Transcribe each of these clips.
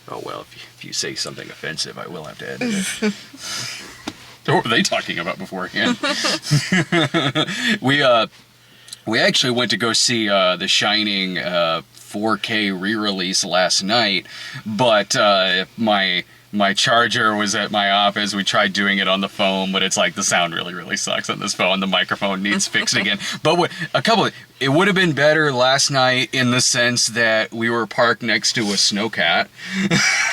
Oh, well, if you say something offensive, I will have to edit it. What were they talking about beforehand? We actually went to go see The Shining 4K re-release last night, but my charger was at my office. We tried doing it on the phone, but it's like the sound really, really sucks on this phone. The microphone needs fixed again. But it would have been better last night in the sense that we were parked next to a snowcat.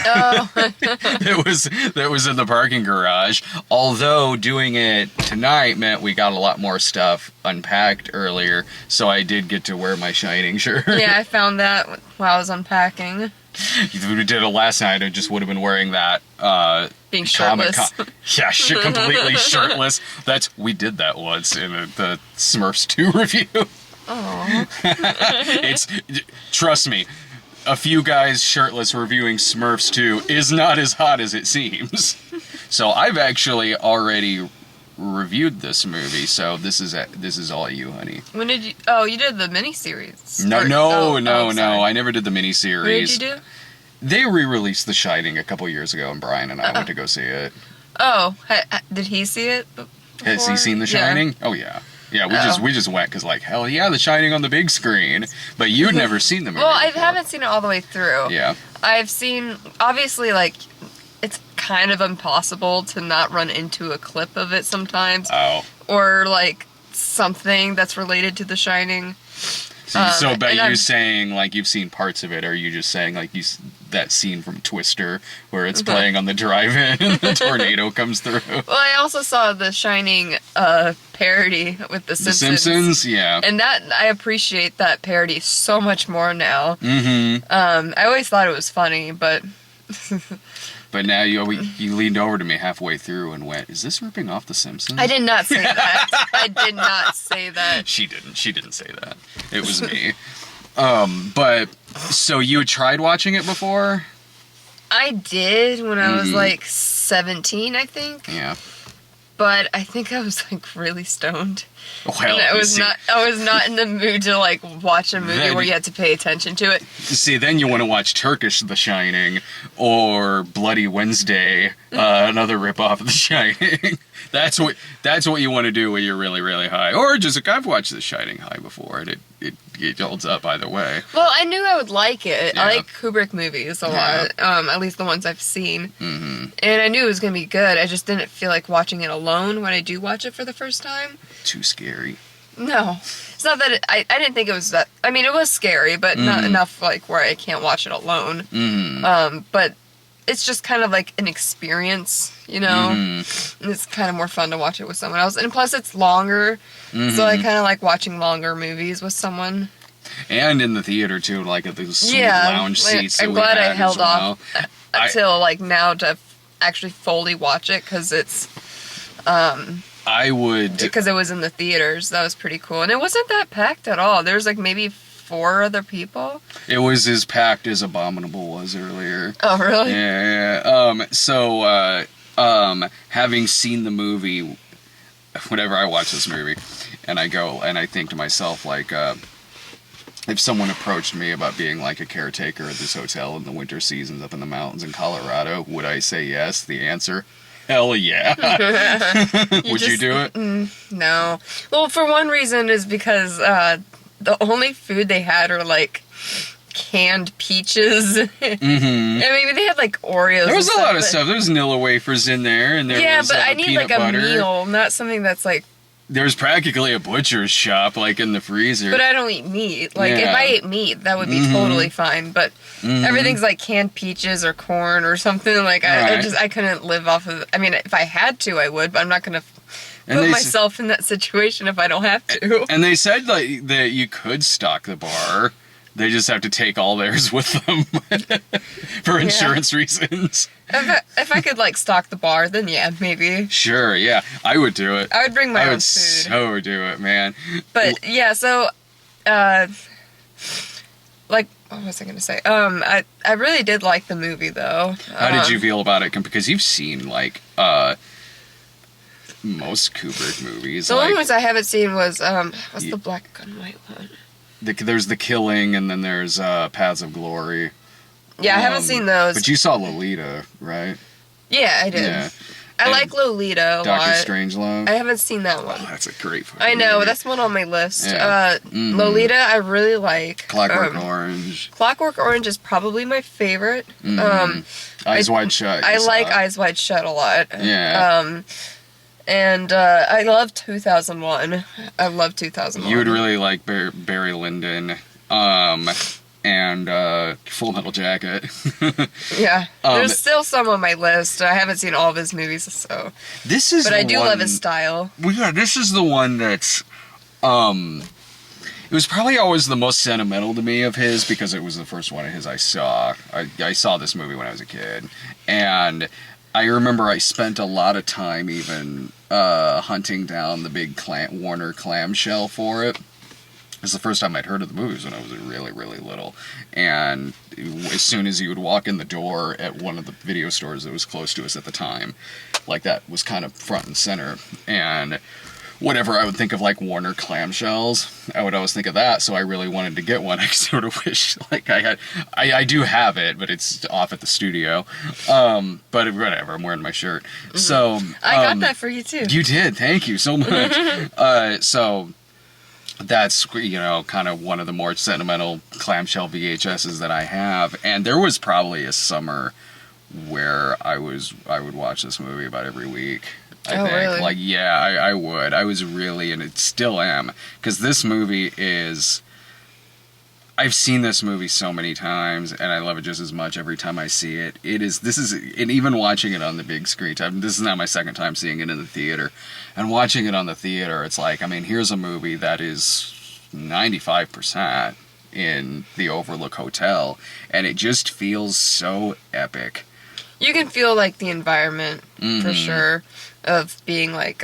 Oh. that was in the parking garage. Although doing it tonight meant we got a lot more stuff unpacked earlier, so I did get to wear my Shining shirt. Yeah, I found that while I was unpacking. If we did it last night, I just would have been wearing that. Being shirtless. Completely shirtless. We did that once in the Smurfs 2 review. Oh. Trust me, a few guys shirtless reviewing Smurfs 2 is not as hot as it seems. So I've actually already reviewed this movie, so this is all you, honey. When did you? Oh, you did the miniseries. No. Sorry. I never did the miniseries. What did you do? They re-released The Shining a couple years ago, and Brian and I went to go see it. Oh, did he see it before? Has he seen The Shining? Yeah. Oh yeah. Yeah, we just went because hell yeah, The Shining on the big screen. But you'd never seen the movie. Well, I before. haven't seen it all the way through. Yeah. I've seen, obviously, it's kind of impossible to not run into a clip of it sometimes. Oh. Or, something that's related to The Shining. So by you saying, you've seen parts of it, or are you just saying, that scene from Twister, where it's playing on the drive-in and the tornado comes through? Well, I also saw The Shining parody with The Simpsons. The Simpsons, yeah. And I appreciate that parody so much more now. Mm-hmm. I always thought it was funny, but... But now you leaned over to me halfway through and went, "Is this ripping off The Simpsons?" I did not say that. I did not say that. She didn't say that. It was me. But so you had tried watching it before? I did when I was 17, I think. Yeah. But I think I was really stoned. Well, and I was not in the mood to watch a movie where you had to pay attention to it. See, then you want to watch Turkish The Shining or Bloody Wednesday, another ripoff of The Shining. That's what you want to do when you're really, really high. Or just I've watched The Shining high before, and it holds up either way. Well, I knew I would like it. Yeah. I like Kubrick movies a lot, at least the ones I've seen. Mm-hmm. And I knew it was going to be good. I just didn't feel like watching it alone when I do watch it for the first time. Too scary. No. It's not that I didn't think it was that... I mean, it was scary, but not enough where I can't watch it alone. Mm-hmm. But it's just kind of an experience, you know? Mm-hmm. And it's kind of more fun to watch it with someone else. And plus, it's longer, so I kind of like watching longer movies with someone. And in the theater, too, at those sweet lounge seats. I'm glad I held off until now to actually fully watch it, because it's... I would... Because it was in the theaters. That was pretty cool. And it wasn't that packed at all. There was maybe 4 other people. It was as packed as Abominable was earlier. Oh, really? Yeah. So, having seen the movie, whenever I watch this movie, and I go and I think to myself, if someone approached me about being a caretaker at this hotel in the winter seasons up in the mountains in Colorado, would I say yes? The answer... Hell yeah. Would you do it? No. Well, for one reason is because the only food they had are canned peaches. Mm-hmm. I mean, they had Oreos. There was a lot of stuff. There was Nilla wafers in there, and there was but I need peanut butter. meal, not something that's There's practically a butcher's shop in the freezer. But I don't eat meat. If I ate meat, that would be totally fine. But everything's canned peaches or corn or something. I couldn't live off of... I mean, if I had to, I would, but I'm not going to put myself in that situation if I don't have to. And they said that you could stock the bar. They just have to take all theirs with them for insurance reasons. If I could stock the bar, then yeah, maybe. Sure, yeah, I would do it. I would bring my own food. I would so do it, man. But yeah, so what was I gonna say? I really did like the movie though. How did you feel about it? Because you've seen most Kubrick movies. The only ones I haven't seen was what's the black and white one? There's The Killing, and then there's Paths of Glory. Yeah, I haven't seen those. But you saw Lolita, right? Yeah, I did. Yeah. I like Lolita a lot. Dr. Strangelove. I haven't seen that one. Oh, that's a great fucking I know, movie. that's one on my list. Yeah. Lolita, I really like. Clockwork Orange. Clockwork Orange is probably my favorite. Eyes Wide Shut. I like Eyes Wide Shut a lot. Yeah. And I love 2001. I love 2001. You would really like Barry Lyndon. And Full Metal Jacket. Yeah. There's still some on my list. I haven't seen all of his movies, so. This is But I do love his style. Well, yeah, this is the one that's, it was probably always the most sentimental to me of his because it was the first one of his I saw. I saw this movie when I was a kid. And I remember I spent a lot of time even hunting down the big Warner clamshell for it. It was the first time I'd heard of the movies when I was really, really little. And as soon as you would walk in the door at one of the video stores that was close to us at the time, like that was kind of front and center. And whenever I would think of like Warner clamshells, I would always think of that. So I really wanted to get one. I sort of wish like I had, I do have it, but it's off at the studio. But whatever, I'm wearing my shirt. Mm-hmm. So I got that for you too. You did. Thank you so much. So that's, you know, kind of one of the more sentimental clamshell VHSs that I have. And there was probably a summer where I would watch this movie about every week. I think. Really? Like, yeah, I would. I was really, and it still am. Because this movie is, I've seen this movie so many times, and I love it just as much every time I see it. And even watching it on the big screen, this is now my second time seeing it in the theater. And watching it on the theater, it's like, I mean, here's a movie that is 95% in the Overlook Hotel, and it just feels so epic. You can feel, like, the environment, for sure, of being, like,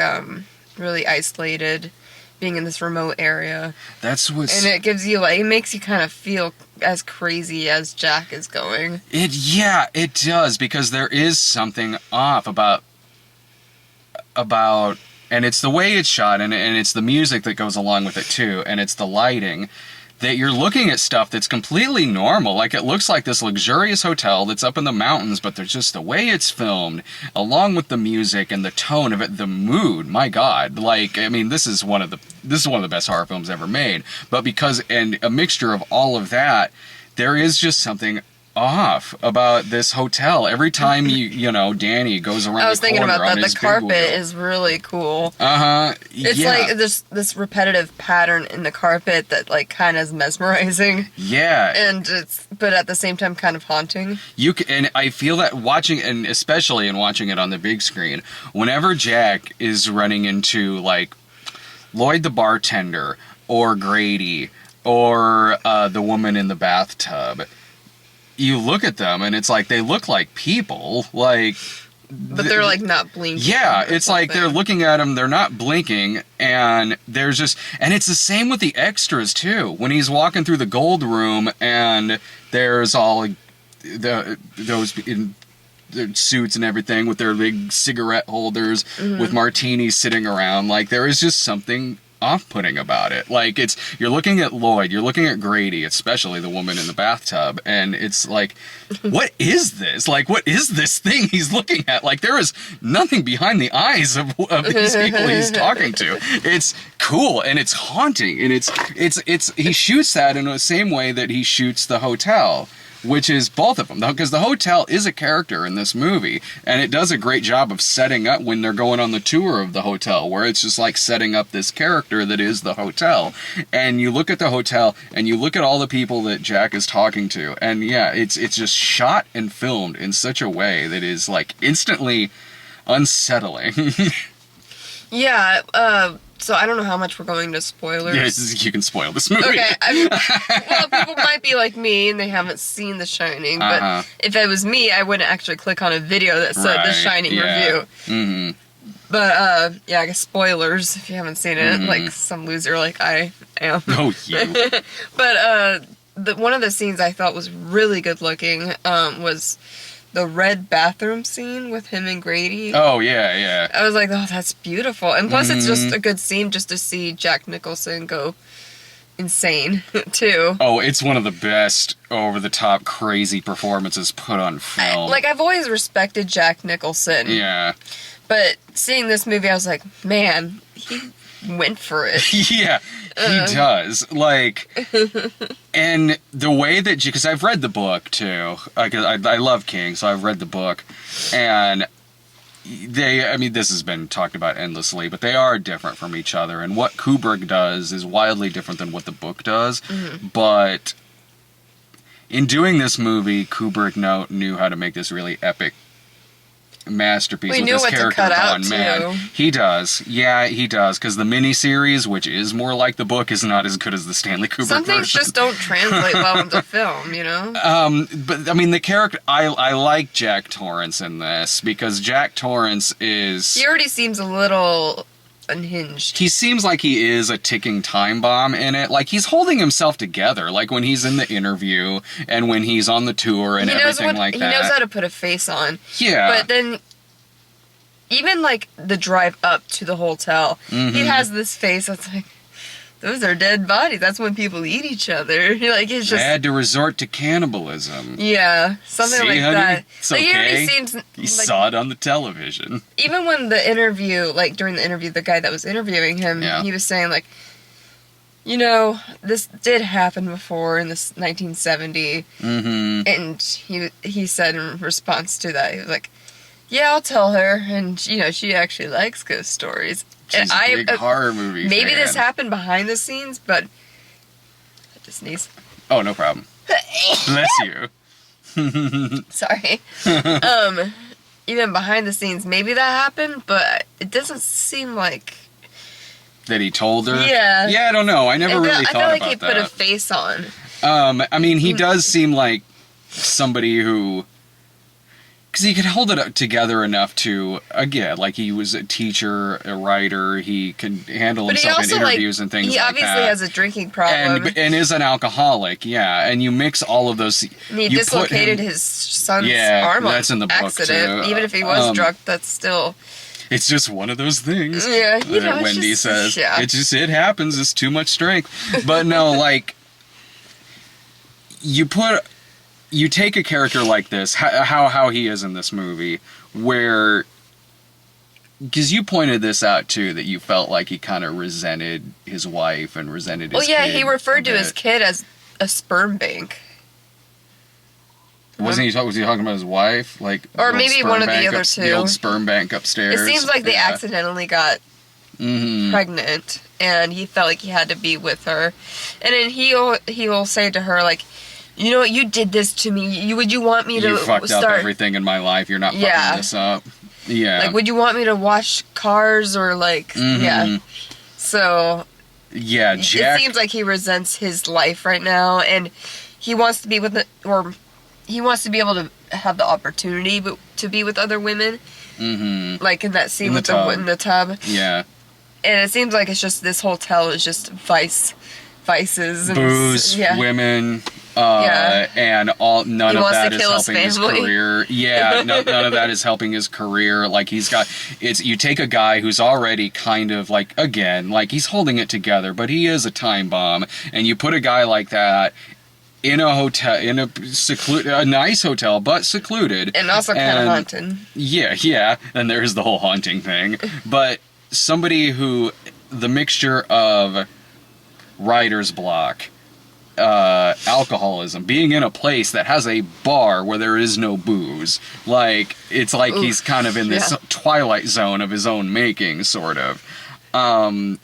really isolated, being in this remote area. That's what's... And it gives you, like, it makes you kind of feel as crazy as Jack is going. Yeah, it does, because there is something off about, and it's the way it's shot, and it's the music that goes along with it, too, and it's the lighting, that you're looking at stuff that's completely normal. Like, it looks like this luxurious hotel that's up in the mountains, but there's just the way it's filmed, along with the music and the tone of it, the mood, my God. Like, I mean, this is one of the best horror films ever made. But because, and a mixture of all of that, there is just something off about this hotel. Every time you know, Danny goes around the corner on his big wheel. I was thinking about that. The carpet is really cool. It's yeah. like this repetitive pattern in the carpet that like kind of is mesmerizing. Yeah. And but at the same time kind of haunting. And I feel that watching, and especially in watching it on the big screen, whenever Jack is running into like Lloyd the bartender or Grady or the woman in the bathtub, you look at them and it's like they look like people, like, but they're like not blinking. Yeah, it's like they're looking at him, they're not blinking, and there's just, and it's the same with the extras too. When he's walking through the gold room and there's all those in their suits and everything with their big cigarette holders with martinis sitting around, like there is just something off-putting about it. Like, you're looking at Lloyd, you're looking at Grady, especially the woman in the bathtub, and it's like, what is this? Like, what is this thing he's looking at? Like, there is nothing behind the eyes of these people he's talking to. It's cool, and it's haunting, and it's he shoots that in the same way that he shoots the hotel, which is both of them, because the hotel is a character in this movie, and it does a great job of setting up when they're going on the tour of the hotel, where it's just like setting up this character that is the hotel. And you look at the hotel, and you look at all the people that Jack is talking to, and yeah, it's just shot and filmed in such a way that is like instantly unsettling. Yeah, so I don't know how much we're going to spoilers. Yeah, you can spoil this movie. Okay, well, people might be like me and they haven't seen The Shining, but if it was me, I wouldn't actually click on a video that said The Shining review. Mm-hmm. But, yeah, I guess spoilers if you haven't seen it, like some loser like I am. Oh, you. But, one of the scenes I thought was really good looking was the red bathroom scene with him and Grady. Oh, yeah, yeah. I was like, oh, that's beautiful. And plus, it's just a good scene just to see Jack Nicholson go insane, too. Oh, it's one of the best over-the-top crazy performances put on film. I've always respected Jack Nicholson. Yeah. But seeing this movie, I was like, man, he went for it. Yeah, he does. Like, and the way that... Because I've read the book, too. I love King, so I've read the book. And this has been talked about endlessly, but they are different from each other. And what Kubrick does is wildly different than what the book does. Mm-hmm. But in doing this movie, Kubrick knew how to make this really epic masterpiece with this character gone mad. He does. Yeah, he does. Because the miniseries, which is more like the book, is not as good as the Stanley Kubrick Some things version. just don't translate well into film, you know? But, I mean, the character... I like Jack Torrance in this, because Jack Torrance is... He already seems a little unhinged. He seems like he is a ticking time bomb in it. Like, he's holding himself together, like when he's in the interview and when he's on the tour and everything like that. He knows how to put a face on. Yeah. But then, even, like, the drive up to the hotel, he has this face that's like, those are dead bodies. That's when people eat each other. Like, it's just... They had to resort to cannibalism. Yeah, something See, like honey? that. It's okay. He already seems... He saw it on the television. Even when the interview, like, during the interview, the guy that was interviewing him, he was saying, like, you know, this did happen before in this 1970. Mm-hmm. And he said in response to that, he was like, yeah, I'll tell her. And, you know, she actually likes ghost stories. She's a big horror movie Maybe fan. this happened behind the scenes, but... I just sneeze. Oh, no problem. Bless you. Sorry. Even behind the scenes, maybe that happened, but it doesn't seem like... That he told her? Yeah. Yeah, I don't know. I never really thought about that. I feel like he put a face on. I mean, he does seem like somebody who... Because he could hold it together enough to, again, like he was a teacher, a writer, he can handle himself in interviews and things like that. He obviously has a drinking problem. And is an alcoholic, yeah. And you mix all of those... And he dislocated his son's arm on that's in the book accident. too. Even if he was drunk, that's still... It's just one of those things. Yeah, you know, Wendy says. Yeah. It happens, it's too much strength. But no, like... You take a character like this, how he is in this movie, where... Because you pointed this out, too, that you felt like he kind of resented his wife and resented his kid. Well, yeah, he referred to his kid as a sperm bank. Was he talking about his wife? Or maybe one of the other two. The old sperm bank upstairs. It seems like they accidentally got pregnant, and he felt like he had to be with her. And then he'll say to her, like, you know what, you did this to me. Would you want me to You fucked up everything in my life. You're not fucking this up. Yeah. Like, would you want me to wash cars or, like, yeah. So... Yeah, Jack... It seems like he resents his life right now, and he wants to be with he wants to be able to have the opportunity to be with other women. Mm-hmm. Like in that scene in the tub. Yeah. And it seems like it's just, this hotel is just vices. And booze, women... and none of that is helping his career. Yeah, none of that is helping his career. Like, you take a guy who's already kind of like, again, like he's holding it together, but he is a time bomb, and you put a guy like that in a hotel, in a nice hotel, but secluded. And also kind of haunted. Yeah, and there's the whole haunting thing. But somebody who, the mixture of writer's block, alcoholism, being in a place that has a bar where there is no booze, like it's like he's kind of in this twilight zone of his own making, sort of,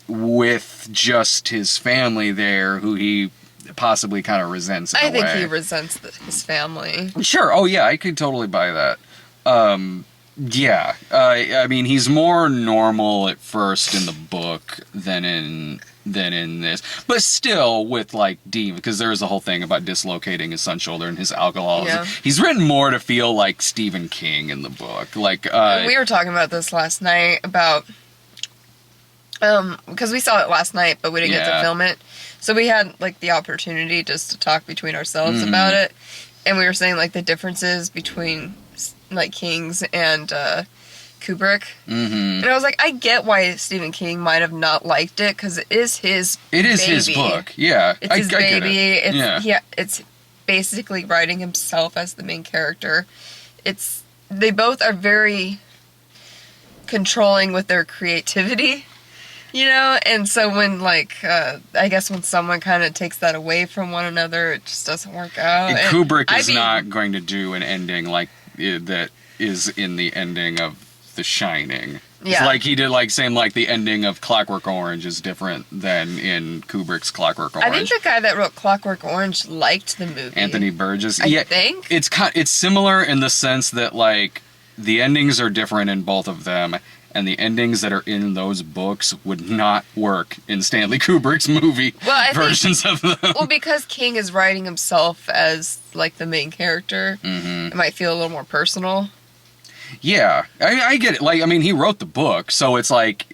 with just his family there, who he possibly kind of resents in a way. I think he resents his family. Sure. Oh yeah, I could totally buy that. I mean, he's more normal at first in the book than in this, but still with like Dean, because there's a whole thing about dislocating his son's shoulder and his alcoholism. Yeah. He's written more to feel like Stephen King in the book. Like we were talking about this last night about because we saw it last night, but we didn't get to film it, so we had like the opportunity just to talk between ourselves about it, and we were saying like the differences between like King's and Kubrick. Mm-hmm. And I was like, I get why Stephen King might have not liked it, because it is his It is baby. his book, yeah. It's his baby. Get it. It's basically writing himself as the main character. They both are very controlling with their creativity, you know? And so when, like, I guess when someone kind of takes that away from one another, it just doesn't work out. And Kubrick is not going to do an ending like that is in the ending of The Shining. Yeah. It's like he did, like, same, like, the ending of Clockwork Orange is different than in Kubrick's Clockwork Orange. I think the guy that wrote Clockwork Orange liked the movie. Anthony Burgess. I think. It's similar in the sense that, like, the endings are different in both of them, and the endings that are in those books would not work in Stanley Kubrick's movie versions of them. Well, because King is writing himself as, like, the main character, it might feel a little more personal. Yeah, I get it. Like, I mean, he wrote the book, so it's like,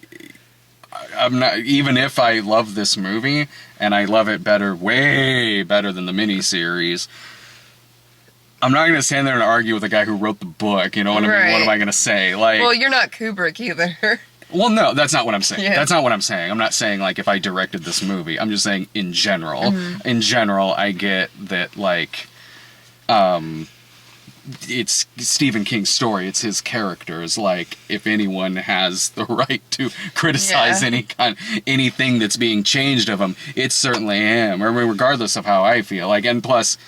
I'm not, even if I love this movie, and I love it way better than the miniseries, I'm not going to stand there and argue with the guy who wrote the book, you know what I mean? What am I going to say? Like, well, you're not Kubrick either. Well, no, that's not what I'm saying. Yeah. That's not what I'm saying. I'm not saying, like, if I directed this movie. I'm just saying in general. Mm-hmm. In general, I get that, like, it's Stephen King's story. It's his characters. Like, if anyone has the right to criticize anything that's being changed of him, it's certainly him. Or regardless of how I feel. Like, and plus,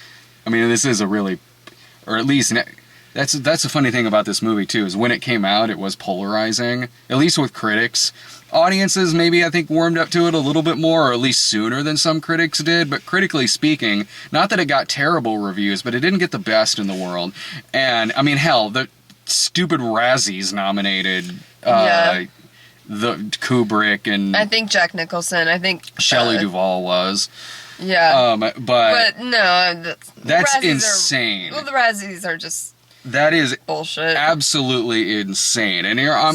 I mean, this is a really, or at least that's a funny thing about this movie too. Is when it came out, it was polarizing. At least with critics. Audiences maybe, I think, warmed up to it a little bit more, or at least sooner than some critics did. But critically speaking, not that it got terrible reviews, but it didn't get the best in the world. And, I mean, hell, the stupid Razzies nominated the Kubrick and... I think Jack Nicholson. I think... Shelley Duvall was. Yeah. But no, that's Razzies insane. The Razzies are just... That is bullshit. Absolutely insane. And here I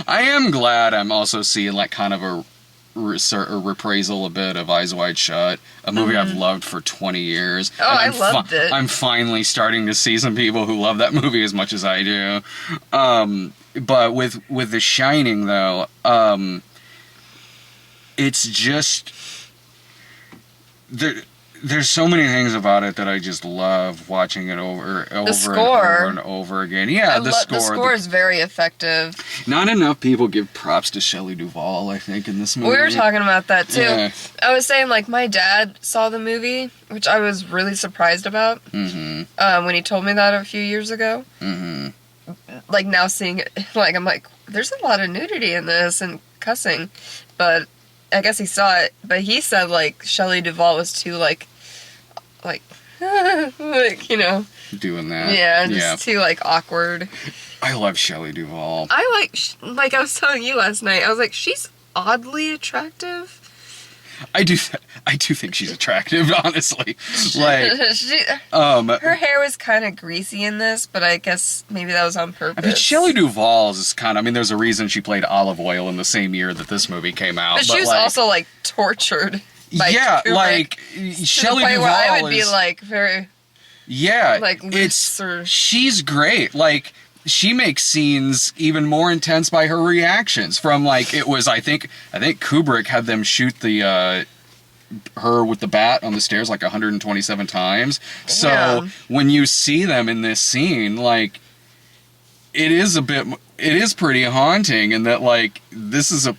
am glad I'm also seeing, like, kind of a reprisal a bit of Eyes Wide Shut, a movie I've loved for 20 years. Oh, I loved it. I'm finally starting to see some people who love that movie as much as I do. But with The Shining, though, it's just... There's so many things about it that I just love watching it over and over again. Yeah, the score. The score is very effective. Not enough people give props to Shelley Duvall, I think, in this movie. We were talking about that, too. Yeah. I was saying, like, my dad saw the movie, which I was really surprised about when he told me that a few years ago. Mm-hmm. Like, now seeing it, like, I'm like, there's a lot of nudity in this and cussing. But... I guess he saw it, but he said, like, Shelley Duvall was too, like, you know. Doing that. Yeah, just too, like, awkward. I love Shelley Duvall. I like I was telling you last night, I was like, she's oddly attractive. I do think she's attractive, honestly. Like, her hair was kind of greasy in this, but I guess maybe that was on purpose. I mean, Shelley Duvall is kind of... I mean, there's a reason she played Olive Oil in the same year that this movie came out. But she was also, like, tortured by Kubrick, like, Shelley Duvall I would be, like, very... Yeah, like, loose she's great. Like... She makes scenes even more intense by her reactions. From, like, it was, I think Kubrick had them shoot the her with the bat on the stairs like 127 times. So when you see them in this scene, like, it is pretty haunting, in that, like, this is a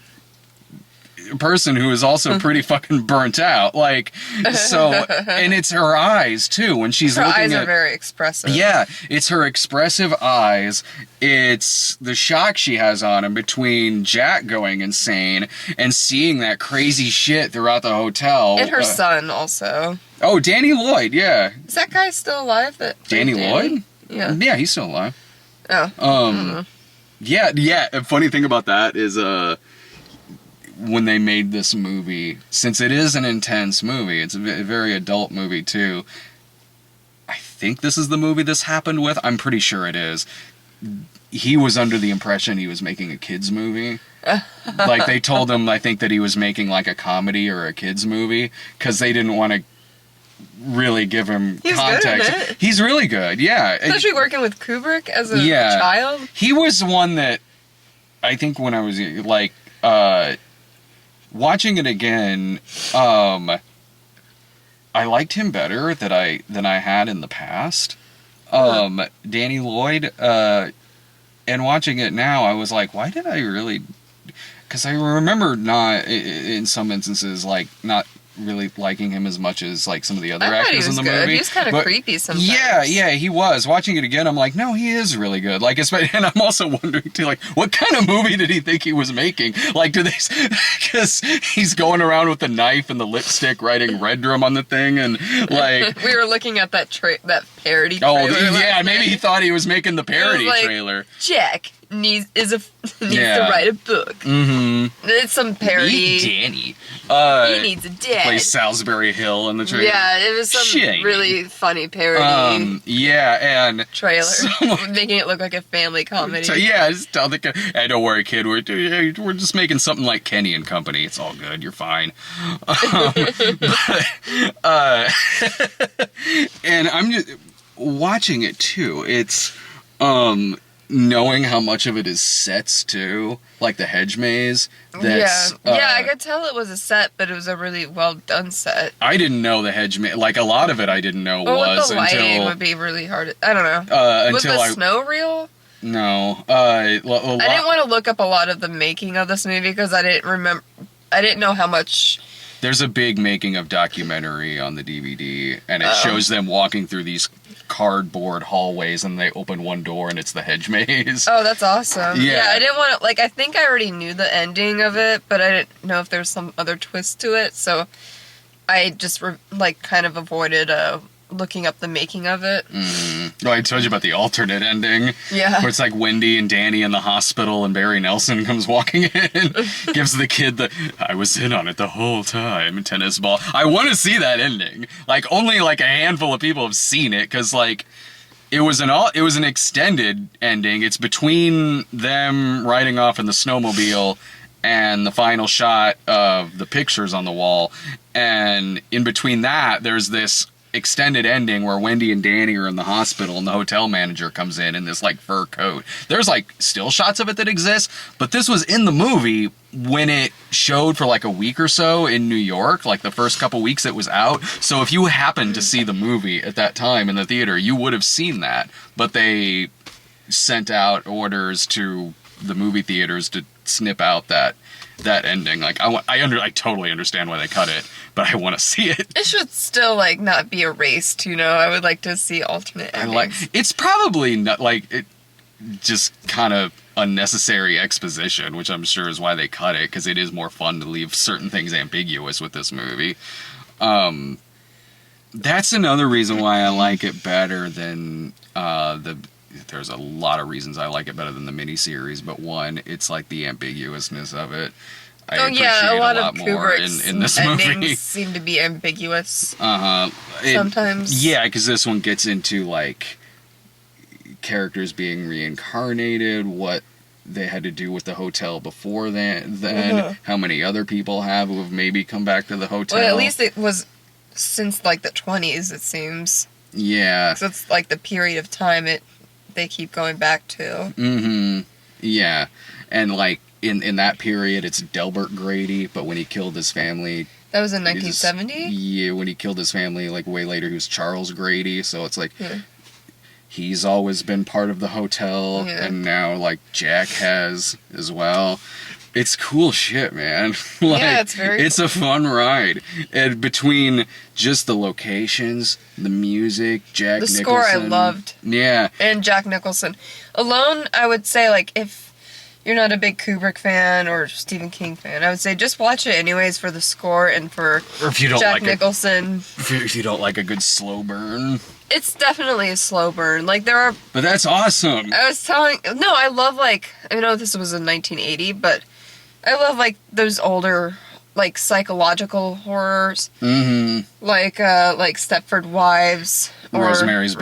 person who is also pretty fucking burnt out, like, so, and it's her eyes too when she's looking at... Her eyes are very expressive. Yeah, it's her expressive eyes. It's the shock she has on him between Jack going insane and seeing that crazy shit throughout the hotel. And her son also. Oh, Danny Lloyd, yeah. Is that guy still alive? Danny Lloyd? Yeah. Yeah, he's still alive. Oh. Yeah. A funny thing about that is, when they made this movie, since it is an intense movie, it's a very adult movie too. I think this is the movie this happened with. I'm pretty sure it is. He was under the impression he was making a kids movie. Like, they told him, I think, that he was making, like, a comedy or a kids movie, because they didn't want to really give him context. Good at it. He's really good, yeah. Especially working with Kubrick as a child. He was one that I think when I was like watching it again, I liked him better than I had in the past. Danny Lloyd, and watching it now, I was like, why did I really? Because I remember not, in some instances, like not really liking him as much as like some of the other actors in the movie. He was kind of creepy sometimes. Yeah, he was. Watching it again, I'm like, no, he is really good. Like, and I'm also wondering too, like, what kind of movie did he think he was making? Like, do they? Because he's going around with the knife and the lipstick, writing Red Drum on the thing, and like we were looking at that parody. Oh, trailer yeah, maybe he thought he was making the parody trailer. Jack needs to write a book. Mm-hmm. It's some parody. Meet Danny. He needs a dad. Plays Salisbury Hill in the trailer. Yeah, it was some really funny parody. Yeah, and trailer, making it look like a family comedy. So, yeah, just tell the kid, hey, don't worry, kid. We're just making something like Kenny and Company. It's all good. You're fine. And I'm just watching it too. It's knowing how much of it is sets too, like the hedge maze. That's, I could tell it was a set, but it was a really well done set. I didn't know the hedge maze. Like a lot of it, I didn't know was the lighting until would be really hard. I don't know. Was until the snow real? No. I didn't want to look up a lot of the making of this movie because I didn't remember. I didn't know how much. There's a big making of documentary on the DVD, and it shows them walking through these cardboard hallways, and they open one door, and it's the hedge maze. Oh, that's awesome. Yeah, I didn't want to, like, I think I already knew the ending of it, but I didn't know if there was some other twist to it, so I just, kind of avoided looking up the making of it. Oh, I told you about the alternate ending. Yeah. Where it's like Wendy and Danny in the hospital, and Barry Nelson comes walking in, gives the kid I was in on it the whole time, tennis ball. I want to see that ending. Like, only like a handful of people have seen it, because like, it was an extended ending. It's between them riding off in the snowmobile and the final shot of the pictures on the wall. And in between that, there's this extended ending where Wendy and Danny are in the hospital and the hotel manager comes in this like fur coat. There's like still shots of it that exist, but this was in the movie when it showed for like a week or so in New York, like the first couple weeks it was out. So if you happened to see the movie at that time in the theater, you would have seen that. But they sent out orders to the movie theaters to snip out that ending. Like I totally understand why they cut it, but I want to see it. It should still like not be erased, you know. I would like to see alternate endings. It's probably not like it, just kind of unnecessary exposition, which I'm sure is why they cut it, because it is more fun to leave certain things ambiguous with this movie. That's another reason why I like it better than there's a lot of reasons I like it better than the miniseries, but one, it's like the ambiguousness of it. I appreciate a lot of Kubrick's in this endings movie seem to be ambiguous. Sometimes. Yeah, because this one gets into like characters being reincarnated, what they had to do with the hotel before then, how many other people who have maybe come back to the hotel. Well, at least it was since like the 20s, it seems. Yeah. So it's like the period of time they keep going back to. Mm-hmm. Yeah. And like in that period, it's Delbert Grady, but when he killed his family... That was in 1970? Yeah, when he killed his family, like way later, he was Charles Grady, so it's like... Yeah. He's always been part of the hotel, and now, like, Jack has as well. It's cool shit, man. Like, yeah, it's very It's a fun ride. And between just the locations, the music, Jack Nicholson... The score I loved. Yeah. And Jack Nicholson. Alone, I would say, like, if you're not a big Kubrick fan or Stephen King fan, I would say just watch it anyways for the score and for Jack Nicholson. If you don't like a good slow burn... It's definitely a slow burn. Like, there are... But that's awesome. I love, like... I know this was in 1980, but I love, like, those older, like, psychological horrors. Mm-hmm. Like Stepford Wives. Or Rosemary's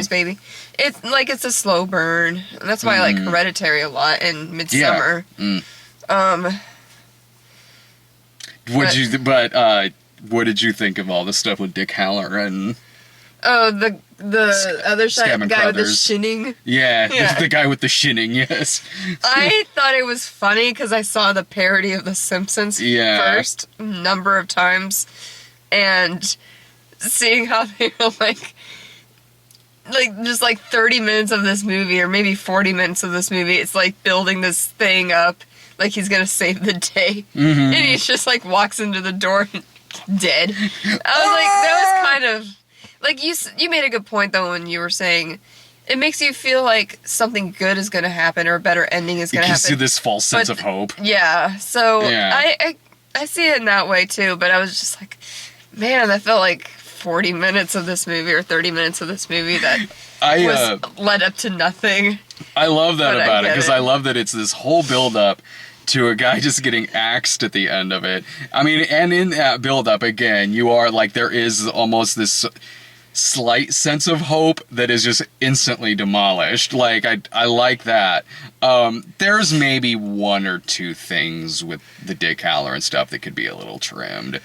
Baby. It's, like, it's a slow burn. And that's why I like Hereditary a lot and Midsommar. Yeah. What did you think of all the stuff with Dick Hallorann? Oh, the other Scammon guy with the Crothers. shinning. Yeah, Yeah. the guy with the shinning, yes. I thought it was funny because I saw the parody of The Simpsons first a number of times, and seeing how they were like just like 30 minutes of this movie, or maybe 40 minutes of this movie, it's like building this thing up like he's gonna save the day, and he just like walks into the door and dead. I was like, that was kind of like, you made a good point though when you were saying it makes you feel like something good is gonna happen, or a better ending is gonna happen. It gives you this false sense of hope. Yeah, so Yeah. I see it in that way too, but I was just like, man, that felt like 40 minutes of this movie or 30 minutes of this movie that was led up to nothing. I love that about it, because it. I love that it's this whole build-up to a guy just getting axed at the end of it. I mean, and in that build-up, again, you are like, there is almost this slight sense of hope that is just instantly demolished. Like, I like that. There's maybe one or two things with the Dick Hallorann stuff that could be a little trimmed.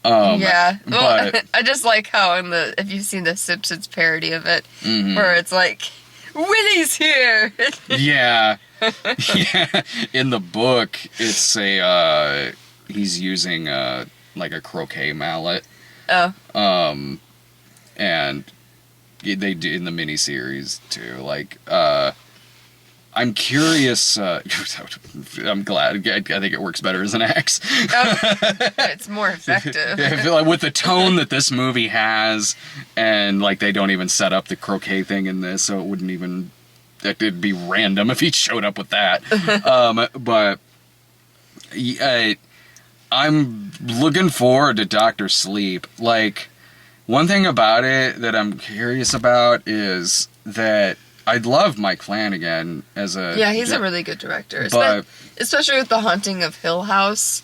Yeah, well, but I just like how if you've seen the Simpsons parody of it, where it's like, Willie's here. yeah, yeah. In the book, it's he's using like a croquet mallet. Oh. And they do in the miniseries too. Like, I'm curious. I'm glad. I think it works better as an axe. It's more effective. I feel like with the tone that this movie has, and like they don't even set up the croquet thing in this, so it wouldn't even. It'd be random if he showed up with that. But I'm looking forward to Dr. Sleep. Like, one thing about it that I'm curious about is that I love Mike Flanagan as a... Yeah, he's a really good director. But, especially with The Haunting of Hill House.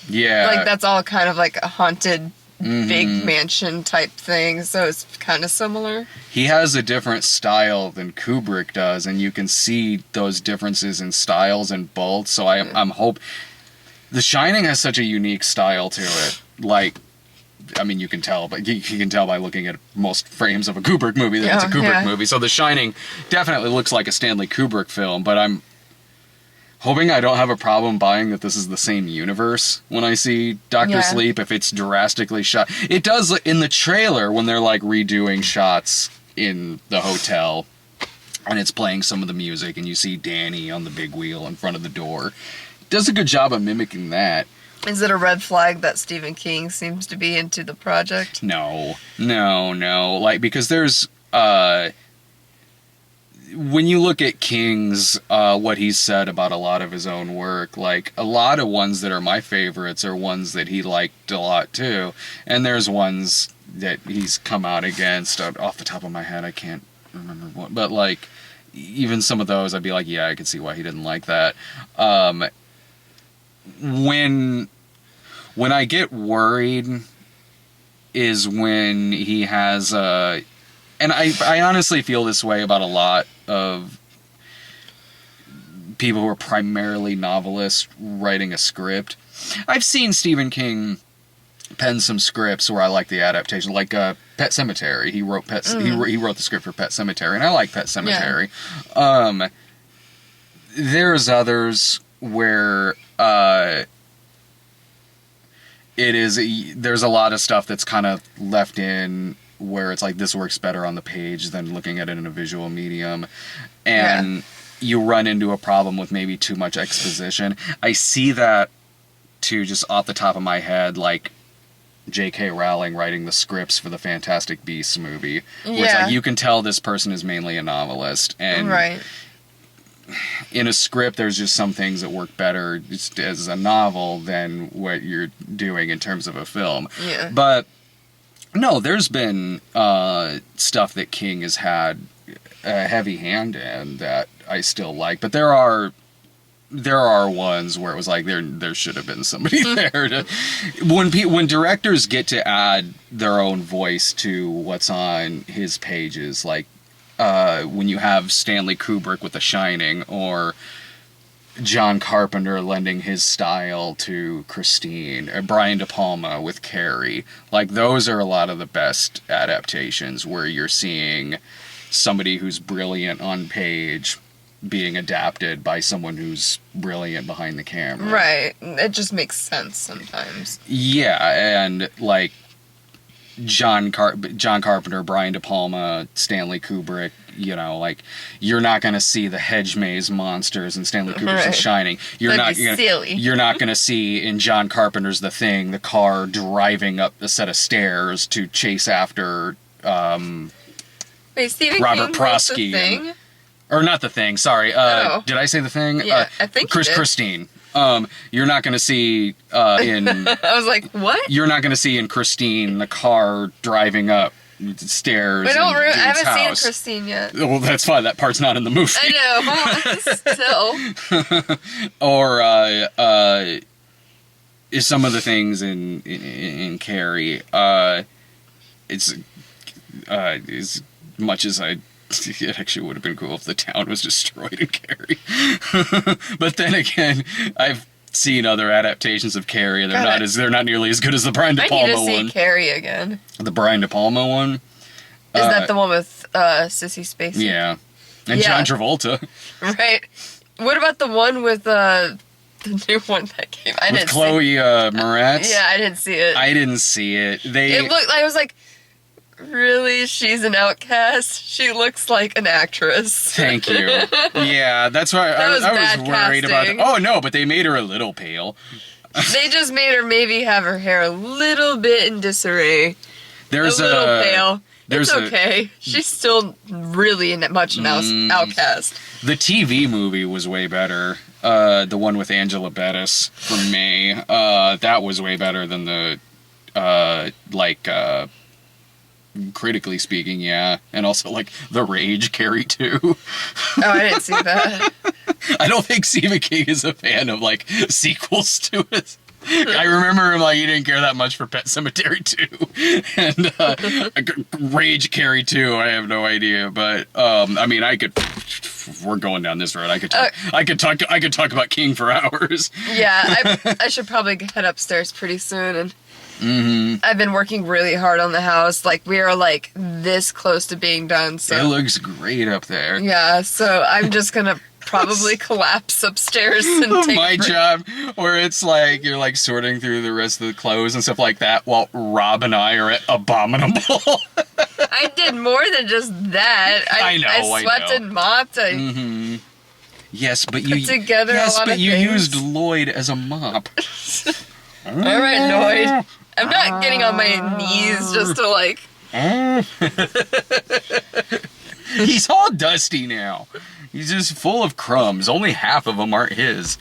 Yeah. Like, that's all kind of like a haunted big mansion type thing, so it's kind of similar. He has a different style than Kubrick does, and you can see those differences in styles in both, so I'm hope... The Shining has such a unique style to it. Like, I mean, you can tell, but you can tell by looking at most frames of a Kubrick movie that it's a Kubrick movie. So The Shining definitely looks like a Stanley Kubrick film, but I'm hoping I don't have a problem buying that this is the same universe when I see Dr. Sleep, if it's drastically shot. It does in the trailer when they're like redoing shots in the hotel, and it's playing some of the music, and you see Danny on the big wheel in front of the door. It does a good job of mimicking that. Is it a red flag that Stephen King seems to be into the project? No. Like, because there's, when you look at King's, what he's said about a lot of his own work, like, a lot of ones that are my favorites are ones that he liked a lot, too. And there's ones that he's come out against. Off the top of my head, I can't remember what. But, like, even some of those, I'd be like, yeah, I can see why he didn't like that. When I get worried is when he has and I honestly feel this way about a lot of people who are primarily novelists writing a script. I've seen Stephen King pen some scripts where I like the adaptation, like Pet Sematary. He wrote he wrote the script for Pet Sematary, and I like Pet Sematary. Yeah. There's others where there's a lot of stuff that's kind of left in where it's like, this works better on the page than looking at it in a visual medium, and you run into a problem with maybe too much exposition. I see that too, just off the top of my head, like J.K. Rowling writing the scripts for the Fantastic Beasts movie, where it's like, you can tell this person is mainly a novelist, and in a script, there's just some things that work better just as a novel than what you're doing in terms of a film. Yeah. But, no, there's been stuff that King has had a heavy hand in that I still like. But there are ones where it was like, there should have been somebody there. When directors get to add their own voice to what's on his pages, like, when you have Stanley Kubrick with The Shining, or John Carpenter lending his style to Christine, Brian De Palma with Carrie. Like, those are a lot of the best adaptations where you're seeing somebody who's brilliant on page being adapted by someone who's brilliant behind the camera. Right. It just makes sense sometimes. Yeah, and like John Carpenter, Brian De Palma, Stanley Kubrick, you know, like, you're not going to see the hedge maze monsters in Stanley Kubrick's The Shining. You're not going to see in John Carpenter's The Thing the car driving up a set of stairs to chase after Wait, Stephen Robert King Prosky. The Thing? Or not The Thing, sorry. Did I say The Thing? Yeah, I think you did. Christine. You're not going to see in... I was like, what? You're not going to see in Christine the or driving up stairs. I I haven't seen Christine yet. Well, that's fine. That part's not in the movie. I know. Still. Or is some of the things in Carrie. It's as much as it actually would have been cool if the town was destroyed in Carrie. But then again, I've seen other adaptations of Carrie, and they're not nearly as good as the Brian De Palma one. I need to see Carrie again. The Brian De Palma one. Is that the one with Sissy Spacek? Yeah. And John Travolta. Right. What about the one with the new one that came? With Chloe Moretz? Yeah, I didn't see it. I didn't see it. I was like, really? She's an outcast? She looks like an actress. Thank you. Yeah, that's why I was worried about that. Oh, no, but they made her a little pale. They just made her maybe have her hair a little bit in disarray. There's a little pale. It's okay. She's still really much an outcast. The TV movie was way better. The one with Angela Bettis from May. That was way better than the, critically speaking, yeah. And also, like, The Rage, Carrie 2. Oh, I didn't see that. I don't think Stephen King is a fan of, like, sequels to it. I remember him, like, he didn't care that much for Pet Sematary 2. And Rage, Carrie 2, I have no idea. But, I mean, if we're going down this road, I could talk about King for hours. Yeah, I should probably head upstairs pretty soon, and I've been working really hard on the house. Like, we are, like, this close to being done, so... It looks great up there. Yeah, so I'm just gonna probably collapse upstairs and take my job, where it's like, you're, like, sorting through the rest of the clothes and stuff like that, while Rob and I are at Abominable. I did more than just that. I swept and mopped. Yes, but you... put together a lot of things. Used Lloyd as a mop. All right, Lloyd. I'm not getting on my knees just to, like... He's all dusty now. He's just full of crumbs. Only half of them aren't his.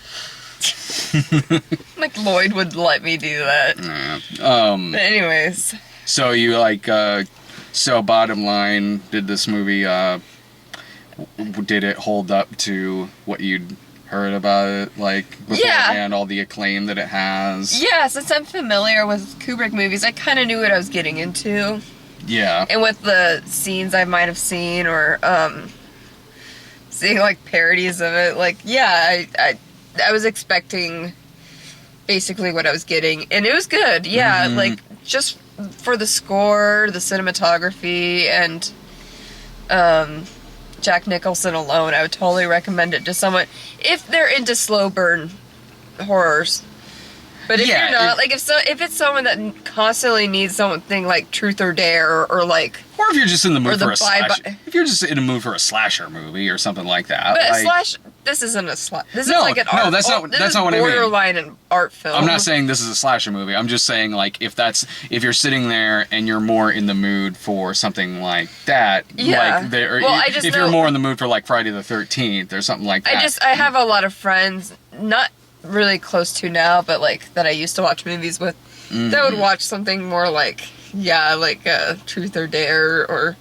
Like, Lloyd would let me do that. But anyways. So you, like, so bottom line, did this movie, did it hold up to what you'd heard about it, like, beforehand, all the acclaim that it has? Yeah, since I'm familiar with Kubrick movies, I kind of knew what I was getting into. Yeah. And with the scenes I might have seen, or seeing, like, parodies of it, like, yeah, I was expecting basically what I was getting, and it was good. Yeah, like, just for the score, the cinematography, and Jack Nicholson alone, I would totally recommend it to someone if they're into slow burn horrors. But if you're not, like, if it's someone that constantly needs something like Truth or Dare, or like, or if you're just in the mood for a slasher, if you're just in a mood for a slasher movie or something like that. But this isn't a slasher. This is like an art. No, that's not what I mean. Borderline an art film. I'm not saying this is a slasher movie. I'm just saying, like, if you're sitting there and you're more in the mood for something like that, like, if you're more in the mood for, like, Friday the 13th or something like that. I have a lot of friends, not really close to now, but, like, that I used to watch movies with, that would watch something more like, Truth or Dare, or...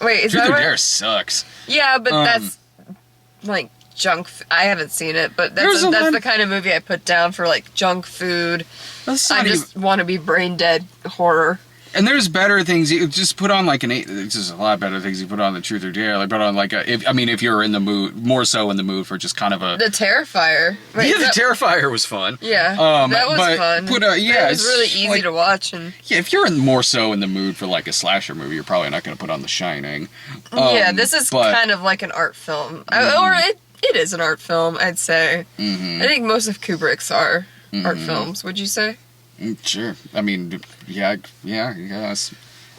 Wait, is Truth or Dare sucks. Yeah, but that's, like, junk... I haven't seen it, but that's the kind of movie I put down for, like, junk food. I just want to be brain dead horror. And there's better things. You just put on like there's just a lot better things you put on than Truth or Dare. Like put on like if you're in the mood, more so in the mood for just kind of a... The Terrifier. Wait, the Terrifier was fun. Yeah, that was fun. It was really easy to watch. And yeah, if you're more so in the mood for like a slasher movie, you're probably not going to put on The Shining. Yeah, this is kind of like an art film. Or it is an art film, I'd say. I think most of Kubrick's are art films, would you say? Sure. I mean, yeah, I guess.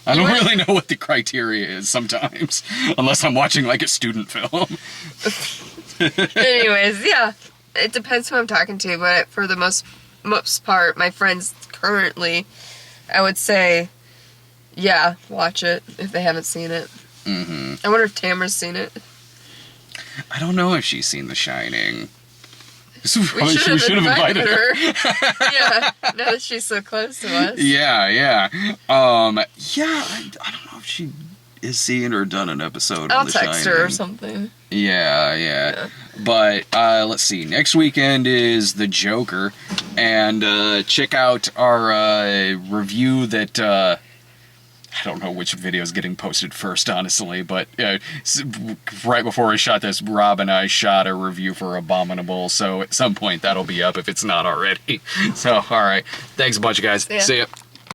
I don't really know what the criteria is sometimes, unless I'm watching like a student film. Anyways, yeah, it depends who I'm talking to, but for the most part, my friends currently, I would say, yeah, watch it if they haven't seen it. I wonder if Tamara's seen it. I don't know if she's seen The Shining. We should have invited her. Yeah, now that she's so close to us. Yeah. I don't know if she is seen or done an episode on The Shining. I'll text her or something. Yeah. But let's see. Next weekend is The Joker, and check out our review that. I don't know which video is getting posted first, honestly, but right before we shot this, Rob and I shot a review for Abominable, so at some point that'll be up if it's not already. So, alright. Thanks a bunch, guys. Yeah. See ya.